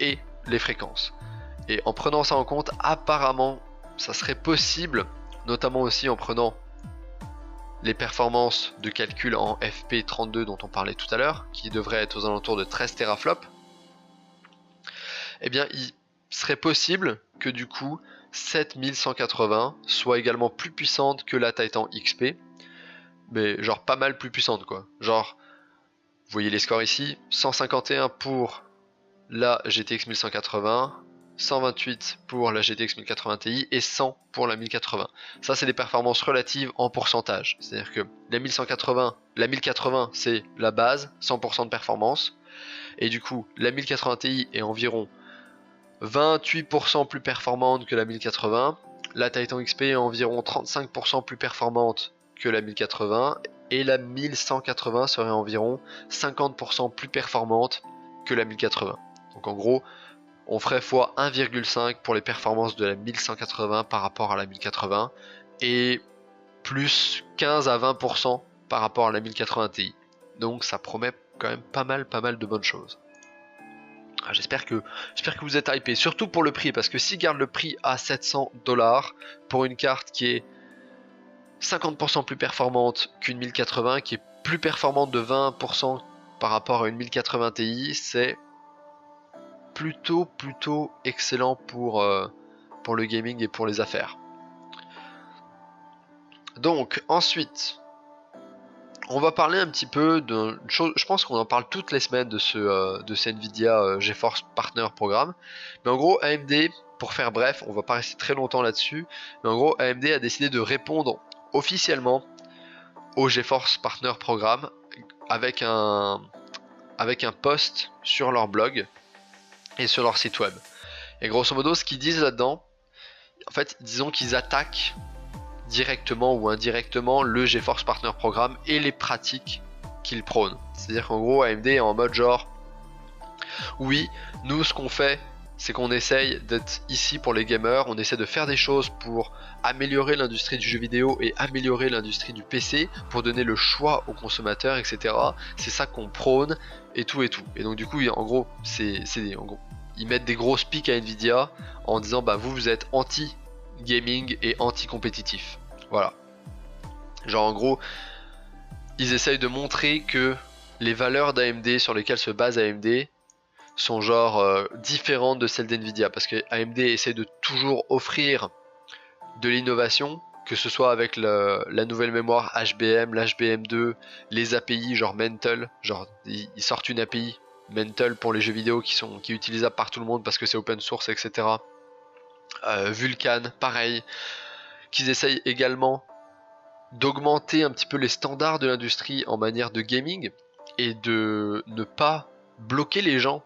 et les fréquences. Et en prenant ça en compte, apparemment, ça serait possible, notamment aussi en prenant les performances de calcul en FP32 dont on parlait tout à l'heure, qui devraient être aux alentours de 13 teraflops. Eh bien, il serait possible que du coup, cette 1180 soit également plus puissante que la Titan XP, mais genre pas mal plus puissante quoi. Genre, vous voyez les scores ici, 151 pour la GTX 1180, 128 pour la GTX 1080 Ti et 100 pour la 1080. Ça c'est des performances relatives en pourcentage. C'est-à-dire que la 1080 c'est la base, 100% de performance. Et du coup la 1080 Ti est environ 28% plus performante que la 1080. La Titan XP est environ 35% plus performante que la 1080. Et la 1180 serait environ 50% plus performante que la 1080. Donc en gros, on ferait x 1,5 pour les performances de la 1180 par rapport à la 1080 et plus 15 à 20% par rapport à la 1080 Ti. Donc ça promet quand même pas mal de bonnes choses. J'espère que vous êtes hypés, surtout pour le prix, parce que s'ils gardent le prix à 700$ pour une carte qui est 50% plus performante qu'une 1080, qui est plus performante de 20% par rapport à une 1080 Ti, c'est plutôt excellent pour le gaming et pour les affaires. Donc ensuite, on va parler un petit peu d'une chose, je pense qu'on en parle toutes les semaines de ce Nvidia GeForce Partner Programme. Mais en gros, AMD, pour faire bref, on va pas rester très longtemps là-dessus, mais en gros, AMD a décidé de répondre officiellement au GeForce Partner Programme avec un post sur leur blog et sur leur site web. Et grosso modo, ce qu'ils disent là-dedans, en fait, disons qu'ils attaquent directement ou indirectement le GeForce Partner Programme et les pratiques qu'il prône. C'est-à-dire qu'en gros, AMD est en mode genre, oui, nous ce qu'on fait, c'est qu'on essaye d'être ici pour les gamers, on essaie de faire des choses pour améliorer l'industrie du jeu vidéo et améliorer l'industrie du PC, pour donner le choix aux consommateurs, etc. C'est ça qu'on prône, et tout. Et donc du coup, en gros, ils mettent des grosses piques à Nvidia en disant, bah vous êtes anti-gaming et anti-compétitif. Voilà. Genre en gros, ils essayent de montrer que les valeurs d'AMD sur lesquelles se base AMD sont genre différentes de celles d'Nvidia, parce que AMD essaie de toujours offrir de l'innovation, que ce soit avec la nouvelle mémoire HBM, l'HBM2, les API genre Mental, genre ils sortent une API Mental pour les jeux vidéo qui est utilisable par tout le monde parce que c'est open source, etc. Vulkan, pareil, qu'ils essayent également d'augmenter un petit peu les standards de l'industrie en manière de gaming et de ne pas bloquer les gens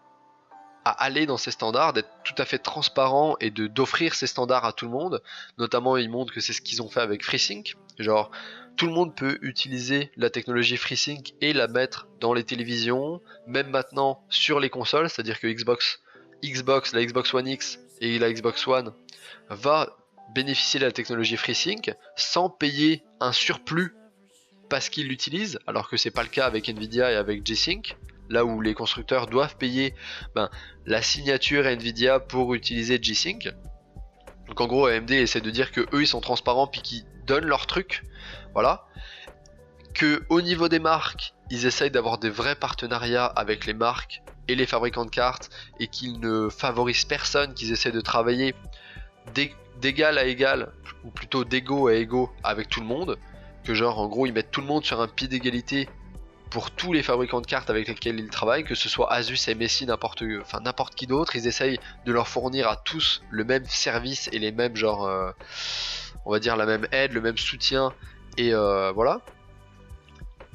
à aller dans ces standards, d'être tout à fait transparent et d'offrir ces standards à tout le monde. Notamment, ils montrent que c'est ce qu'ils ont fait avec FreeSync. Genre, tout le monde peut utiliser la technologie FreeSync et la mettre dans les télévisions, même maintenant sur les consoles, c'est-à-dire que la Xbox One X et la Xbox One va bénéficier de la technologie FreeSync sans payer un surplus parce qu'ils l'utilisent, alors que c'est pas le cas avec Nvidia et avec G-Sync, là où les constructeurs doivent payer la signature Nvidia pour utiliser G-Sync. Donc en gros, AMD essaie de dire que eux ils sont transparents puis qu'ils donnent leur truc, voilà. Que au niveau des marques, ils essayent d'avoir des vrais partenariats avec les marques et les fabricants de cartes et qu'ils ne favorisent personne, qu'ils essaient de travailler d'égal à égal, ou plutôt d'ego à ego avec tout le monde, que genre en gros ils mettent tout le monde sur un pied d'égalité pour tous les fabricants de cartes avec lesquels ils travaillent, que ce soit Asus, MSI, n'importe qui d'autre, ils essayent de leur fournir à tous le même service et les mêmes on va dire la même aide, le même soutien, et voilà.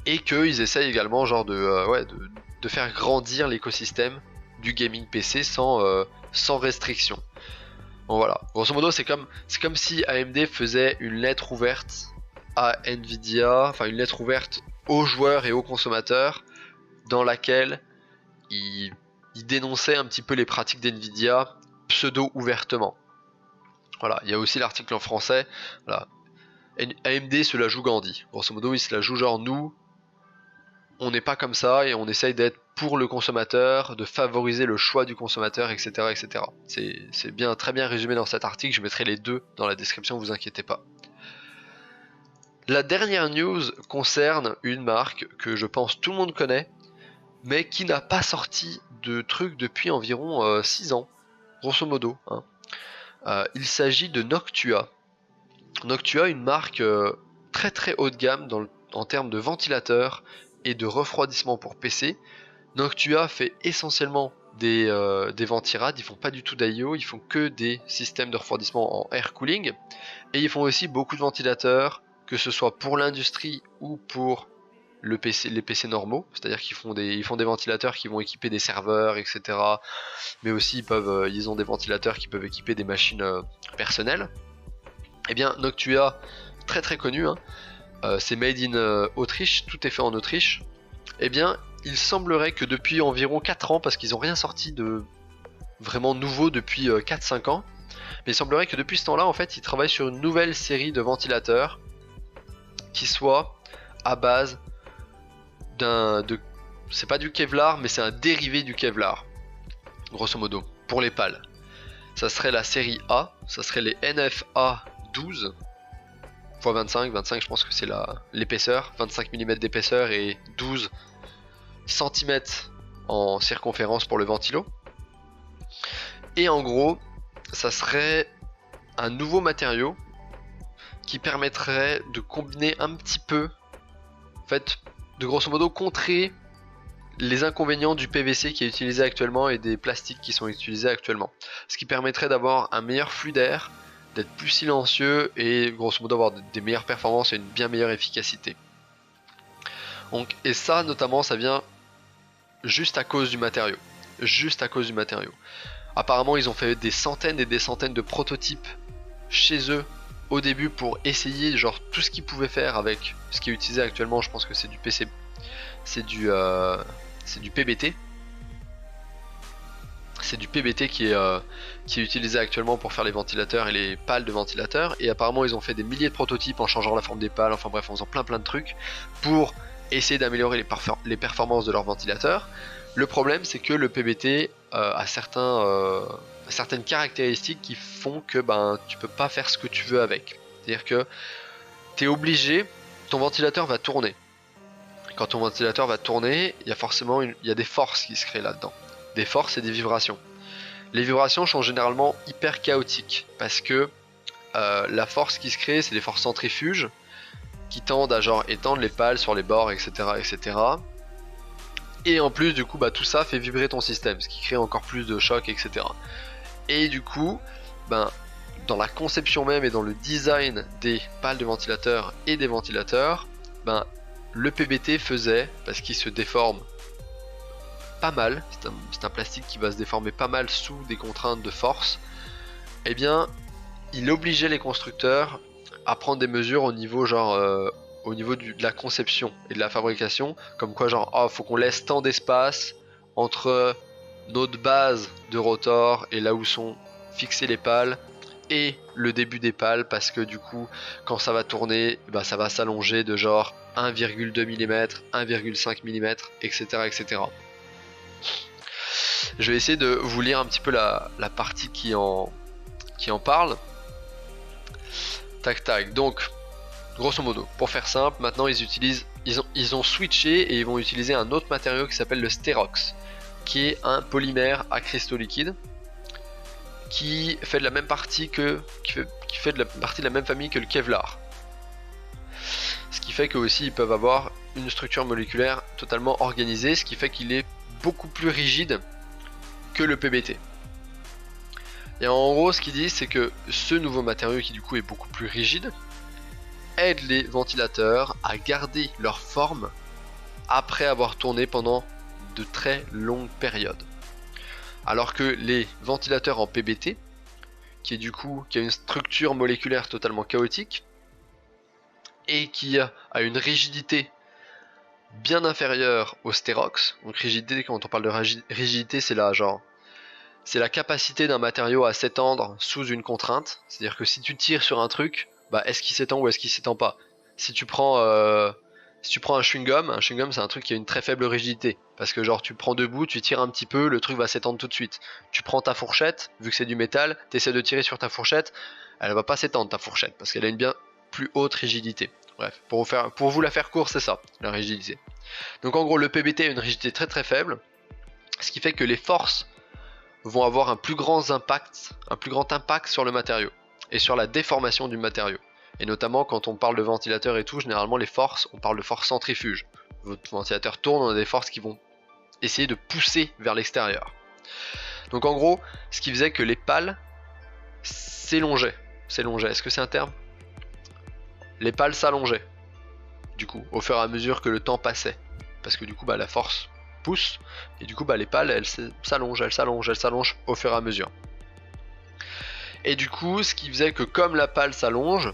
Et qu'ils essayent également genre de faire grandir l'écosystème du gaming PC sans restriction. Bon voilà, grosso modo c'est comme si AMD faisait une lettre ouverte à Nvidia, enfin une lettre ouverte aux joueurs et aux consommateurs, dans laquelle il dénonçait un petit peu les pratiques d'Nvidia pseudo ouvertement. Voilà, il y a aussi l'article en français. Voilà. AMD se la joue Gandhi. Grosso modo, il se la joue genre nous, on n'est pas comme ça et on essaye d'être pour le consommateur, de favoriser le choix du consommateur, etc. etc. C'est bien, très bien résumé dans cet article, je mettrai les deux dans la description, vous inquiétez pas. La dernière news concerne une marque que je pense tout le monde connaît, mais qui n'a pas sorti de trucs depuis environ 6 ans, grosso modo. Il s'agit de Noctua. Noctua, une marque très très haut de gamme en termes de ventilateurs et de refroidissement pour PC. Noctua fait essentiellement des ventirades, ils font pas du tout d'IO, ils font que des systèmes de refroidissement en air cooling, et ils font aussi beaucoup de ventilateurs, que ce soit pour l'industrie ou pour les PC normaux, c'est-à-dire qu'ils font des ventilateurs qui vont équiper des serveurs, etc. Mais aussi ils ont des ventilateurs qui peuvent équiper des machines personnelles. Et bien Noctua, très très connu, c'est made in Autriche, tout est fait en Autriche. Et bien il semblerait que depuis environ 4 ans, parce qu'ils n'ont rien sorti de vraiment nouveau depuis 4-5 ans, mais il semblerait que depuis ce temps-là, en fait, ils travaillent sur une nouvelle série de ventilateurs qui soit à base c'est pas du Kevlar, mais c'est un dérivé du Kevlar, grosso modo, pour les pales. Ça serait la série A, ça serait les NFA 12 x 25 je pense que c'est l'épaisseur, 25 mm d'épaisseur et 12 cm en circonférence pour le ventilo. Et en gros, ça serait un nouveau matériau qui permettrait de combiner un petit peu, en fait, de grosso modo contrer les inconvénients du PVC qui est utilisé actuellement et des plastiques qui sont utilisés actuellement. Ce qui permettrait d'avoir un meilleur flux d'air, d'être plus silencieux et grosso modo avoir des meilleures performances et une bien meilleure efficacité. Donc, et ça notamment, ça vient juste à cause du matériau. Juste à cause du matériau. Apparemment, ils ont fait des centaines et des centaines de prototypes chez eux au début pour essayer genre tout ce qu'ils pouvaient faire avec ce qui est utilisé actuellement. Je pense que c'est du PC, c'est du PBT. C'est du PBT qui est utilisé actuellement pour faire les ventilateurs et les pales de ventilateurs. Et apparemment, ils ont fait des milliers de prototypes en changeant la forme des pales, enfin bref, en faisant plein de trucs pour essayer d'améliorer les performances de leurs ventilateurs. Le problème, c'est que le PBT a certaines caractéristiques qui font que tu peux pas faire ce que tu veux avec. C'est-à-dire que tu es obligé, ton ventilateur va tourner. Quand ton ventilateur va tourner, il y a des forces qui se créent là-dedans. Des forces et des vibrations. Les vibrations sont généralement hyper chaotiques parce que la force qui se crée, c'est des forces centrifuges qui tendent à genre étendre les pales sur les bords, etc., etc. Et en plus, du coup, tout ça fait vibrer ton système, ce qui crée encore plus de chocs, etc. Et du coup, dans la conception même et dans le design des pales de ventilateurs et des ventilateurs, le PBT faisait, parce qu'il se déforme pas mal, c'est un plastique qui va se déformer pas mal sous des contraintes de force, et bien, il obligeait les constructeurs à prendre des mesures au niveau de la conception et de la fabrication, comme quoi faut qu'on laisse tant d'espace entre notre base de rotor et là où sont fixées les pales et le début des pales, parce que du coup quand ça va tourner, ça va s'allonger de genre 1,2 mm, 1,5 mm, etc., etc. Je vais essayer de vous lire un petit peu la partie qui en parle. Tac tac, donc grosso modo, pour faire simple, maintenant ils ont switché et ils vont utiliser un autre matériau qui s'appelle le Sterox, qui est un polymère à cristaux liquides qui fait de la même partie de la même famille que le Kevlar. Ce qui fait que aussi ils peuvent avoir une structure moléculaire totalement organisée, ce qui fait qu'il est beaucoup plus rigide que le PBT. Et en gros, ce qu'ils disent, c'est que ce nouveau matériau, qui du coup est beaucoup plus rigide, aide les ventilateurs à garder leur forme après avoir tourné pendant de très longues périodes. Alors que les ventilateurs en PBT, qui a une structure moléculaire totalement chaotique et qui a une rigidité bien inférieure au Sterox. Donc rigidité, quand on parle de rigidité, c'est la capacité d'un matériau à s'étendre sous une contrainte. C'est-à-dire que si tu tires sur un truc, est-ce qu'il s'étend ou est-ce qu'il s'étend pas? Si tu prends un chewing-gum c'est un truc qui a une très faible rigidité. Parce que genre tu prends debout, tu tires un petit peu, le truc va s'étendre tout de suite. Tu prends ta fourchette, vu que c'est du métal, tu essaies de tirer sur ta fourchette, elle va pas s'étendre ta fourchette, parce qu'elle a une bien plus haute rigidité. Bref, pour vous la faire courte, c'est ça, la rigidité. Donc en gros, le PBT a une rigidité très très faible, ce qui fait que les forces vont avoir un plus grand impact sur le matériau et sur la déformation du matériau. Et notamment quand on parle de ventilateur et tout, généralement les forces, on parle de force centrifuge. Votre ventilateur tourne, on a des forces qui vont essayer de pousser vers l'extérieur. Donc en gros, ce qui faisait que les pales s'élongeaient. Est-ce que c'est un terme? Les pales s'allongeaient, du coup, au fur et à mesure que le temps passait. Parce que du coup, la force pousse, et du coup, les pales, elles s'allongent au fur et à mesure. Et du coup, ce qui faisait que comme la pale s'allonge,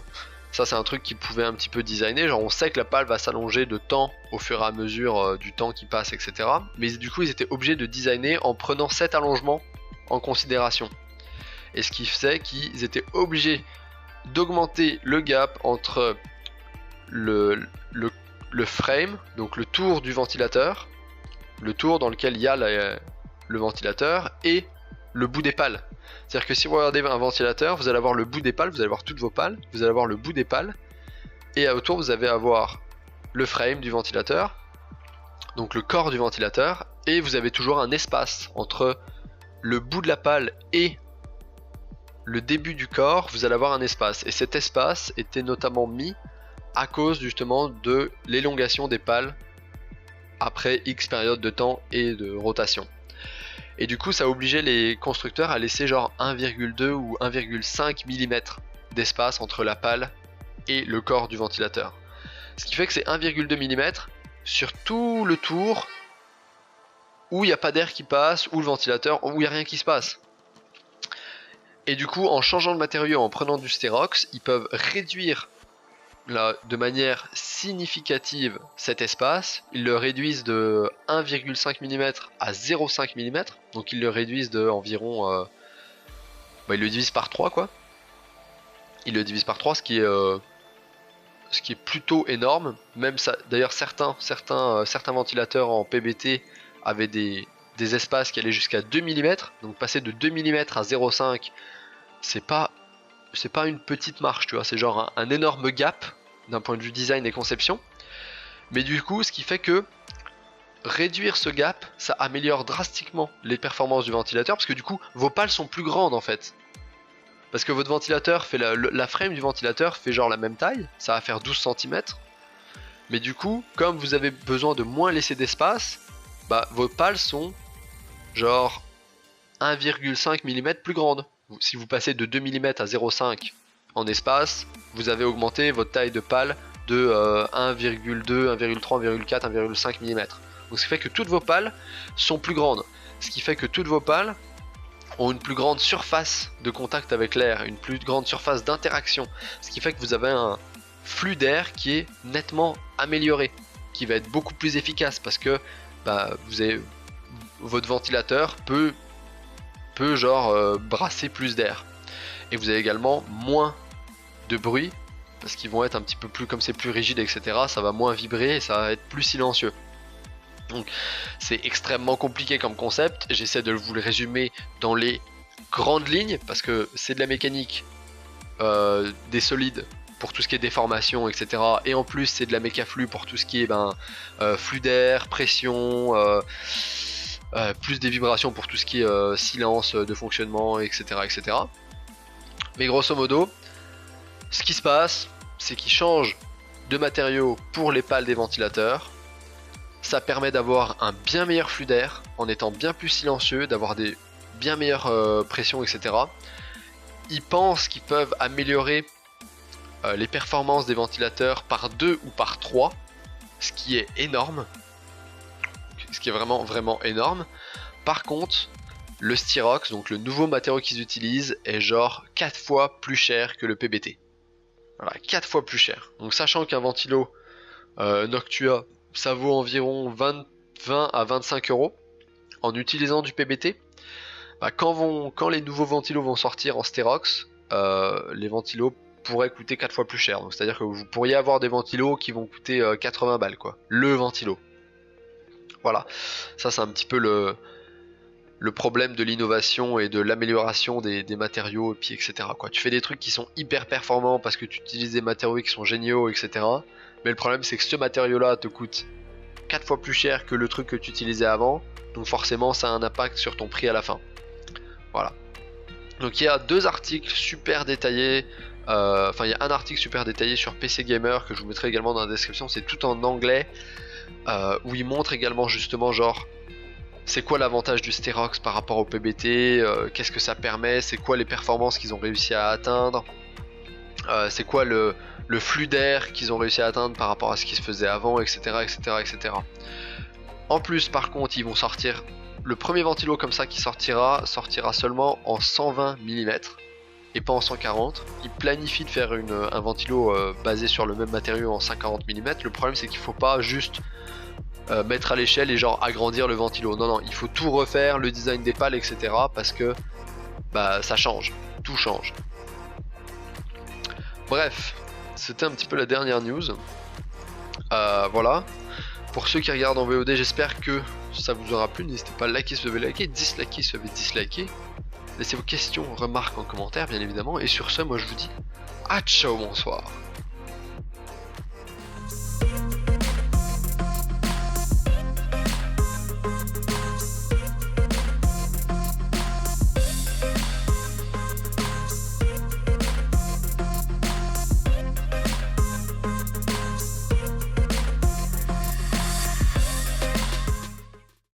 Ça c'est un truc qu'ils pouvaient un petit peu designer, genre on sait que la pale va s'allonger de temps au fur et à mesure du temps qui passe, etc. Mais du coup ils étaient obligés de designer en prenant cet allongement en considération. Et ce qui faisait qu'ils étaient obligés d'augmenter le gap entre le frame, donc le tour du ventilateur, le tour dans lequel il y a le ventilateur, et le bout des pales. C'est-à-dire que si vous regardez un ventilateur, vous allez avoir le bout des pales, vous allez avoir toutes vos pales, vous allez avoir le bout des pales, et autour vous allez avoir le frame du ventilateur, donc le corps du ventilateur, et vous avez toujours un espace entre le bout de la pale et le début du corps, vous allez avoir un espace. Et cet espace était notamment mis à cause justement de l'élongation des pales après X période de temps et de rotation. Et du coup ça obligeait les constructeurs à laisser genre 1,2 ou 1,5 mm d'espace entre la pale et le corps du ventilateur. Ce qui fait que c'est 1,2 mm sur tout le tour où il n'y a pas d'air qui passe, où le ventilateur, où il n'y a rien qui se passe. Et du coup en changeant de matériau, en prenant du stérox, ils peuvent réduire de manière significative cet espace. Ils le réduisent de 1,5 mm à 0,5 mm, donc ils le réduisent de environ ils le divisent par 3 quoi. Ils le divisent par 3, ce qui est plutôt énorme. Même ça, d'ailleurs certains ventilateurs en PBT avaient des espaces qui allaient jusqu'à 2 mm, donc passer de 2 mm à 0,5, c'est pas une petite marche, tu vois, c'est genre un énorme gap d'un point de vue design et conception. Mais du coup, ce qui fait que réduire ce gap, ça améliore drastiquement les performances du ventilateur, parce que du coup, vos pales sont plus grandes en fait. Parce que votre ventilateur fait la frame du ventilateur fait genre la même taille, ça va faire 12 cm. Mais du coup, comme vous avez besoin de moins laisser d'espace, bah vos pales sont genre 1,5 mm plus grandes. Si vous passez de 2 mm à 0,5 en espace, vous avez augmenté votre taille de pale de 1,2, 1,3, 1,4, 1,5 mm. Donc ce qui fait que toutes vos pales sont plus grandes. Ce qui fait que toutes vos pales ont une plus grande surface de contact avec l'air, une plus grande surface d'interaction. Ce qui fait que vous avez un flux d'air qui est nettement amélioré, qui va être beaucoup plus efficace parce que votre ventilateur peut genre brasser plus d'air. Et vous avez également moins de bruit parce qu'ils vont être un petit peu plus, comme c'est plus rigide, etc., ça va moins vibrer et ça va être plus silencieux. Donc c'est extrêmement compliqué comme concept, j'essaie de vous le résumer dans les grandes lignes parce que c'est de la mécanique des solides pour tout ce qui est déformation, etc., et en plus c'est de la mécaflux pour tout ce qui est flux d'air, pression, plus des vibrations pour tout ce qui est silence de fonctionnement, etc., etc. Mais grosso modo, ce qui se passe, c'est qu'ils changent de matériaux pour les pales des ventilateurs. Ça permet d'avoir un bien meilleur flux d'air en étant bien plus silencieux, d'avoir des bien meilleures pressions, etc. Ils pensent qu'ils peuvent améliorer les performances des ventilateurs par 2 ou par 3, ce qui est énorme. Ce qui est vraiment vraiment énorme. Par contre, le Styrox, donc le nouveau matériau qu'ils utilisent, est genre 4 fois plus cher que le PBT. Voilà, 4 fois plus cher. Donc sachant qu'un ventilo Noctua, ça vaut environ 20 à 25 euros en utilisant du PBT, quand les nouveaux ventilos vont sortir en Styrox, les ventilos pourraient coûter 4 fois plus cher. Donc c'est-à-dire que vous pourriez avoir des ventilos qui vont coûter 80 balles quoi, le ventilo. Voilà, ça c'est un petit peu le problème de l'innovation et de l'amélioration des matériaux, et puis etc. quoi. Tu fais des trucs qui sont hyper performants parce que tu utilises des matériaux qui sont géniaux, etc. Mais le problème c'est que ce matériau là te coûte 4 fois plus cher que le truc que tu utilisais avant, donc forcément ça a un impact sur ton prix à la fin. Voilà. Donc il y a deux articles super détaillés, il y a un article super détaillé sur PC Gamer que je vous mettrai également dans la description, c'est tout en anglais, où il montre également justement genre c'est quoi l'avantage du Styrox par rapport au PBT, qu'est-ce que ça permet, c'est quoi les performances qu'ils ont réussi à atteindre, c'est quoi le flux d'air qu'ils ont réussi à atteindre par rapport à ce qui se faisait avant, etc., etc. En plus par contre ils vont sortir, le premier ventilo comme ça qui sortira seulement en 120 mm, et pas en 140. Ils planifient de faire un ventilo basé sur le même matériau en 140 mm. Le problème c'est qu'il faut pas juste mettre à l'échelle et genre agrandir le ventilo. Non, non, il faut tout refaire, le design des pales, etc. parce que bah ça change, tout change. Bref, c'était un petit peu la dernière news. Voilà. Pour ceux qui regardent en VOD, j'espère que ça vous aura plu. N'hésitez pas à liker si vous avez liké, disliker si vous avez disliké. Laissez vos questions, remarques en commentaire, bien évidemment. Et sur ce, moi je vous dis à ciao, bonsoir.